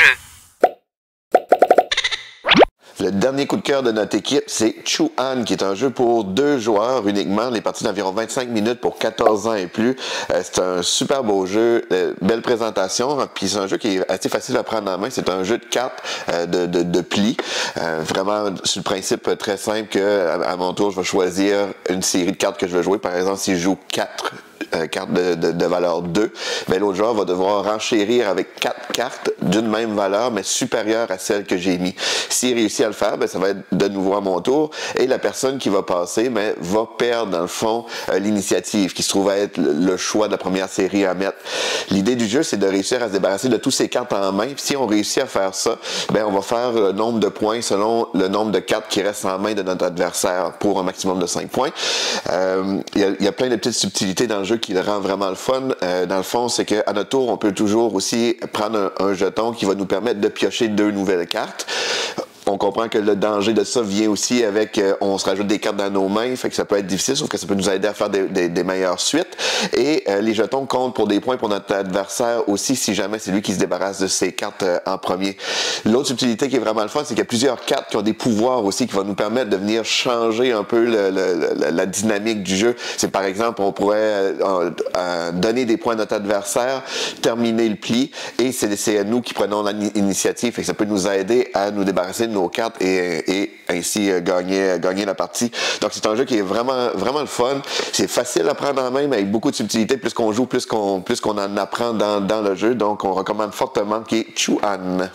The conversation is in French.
jeu. Le dernier coup de cœur de notre équipe, c'est Chu-An, qui est un jeu pour 2 joueurs uniquement. Les parties d'environ 25 minutes pour 14 ans et plus. C'est un super beau jeu, belle présentation. Puis c'est un jeu qui est assez facile à prendre en main. C'est un jeu de cartes de plis. Vraiment, sur le principe très simple que à mon tour, je vais choisir une série de cartes que je veux jouer. Par exemple, si je joue 4 cartes de valeur 2, mais l'autre joueur va devoir renchérir avec 4 cartes d'une même valeur, mais supérieure à celle que j'ai mis. S'il réussit à le faire, ben, ça va être de nouveau à mon tour, et la personne qui va passer ben, va perdre, dans le fond, l'initiative, qui se trouve à être le choix de la première série à mettre. L'idée du jeu, c'est de réussir à se débarrasser de toutes ces cartes en main. Puis si on réussit à faire ça, ben, on va faire le nombre de points selon le nombre de cartes qui restent en main de notre adversaire pour un maximum de 5 points. Il y a plein de petites subtilités dans le jeu qui le rend vraiment le fun. Dans le fond, c'est qu'à notre tour, on peut toujours aussi prendre un jeton qui va nous permettre de piocher 2 nouvelles cartes. On comprend que le danger de ça vient aussi avec, on se rajoute des cartes dans nos mains, fait que ça peut être difficile, sauf que ça peut nous aider à faire des meilleures suites. Et les jetons comptent pour des points pour notre adversaire aussi, si jamais c'est lui qui se débarrasse de ses cartes en premier. L'autre subtilité qui est vraiment le fun, c'est qu'il y a plusieurs cartes qui ont des pouvoirs aussi qui vont nous permettre de venir changer un peu la dynamique du jeu. C'est par exemple, on pourrait donner des points à notre adversaire, terminer le pli, et c'est nous qui prenons l'initiative, fait que ça peut nous aider à nous débarrasser de nos cartes et ainsi gagner la partie. Donc c'est un jeu qui est vraiment le fun. C'est facile à prendre en main, mais avec beaucoup de subtilité. Plus qu'on joue, plus qu'on en apprend dans le jeu. Donc on recommande fortement qui est Chu-An.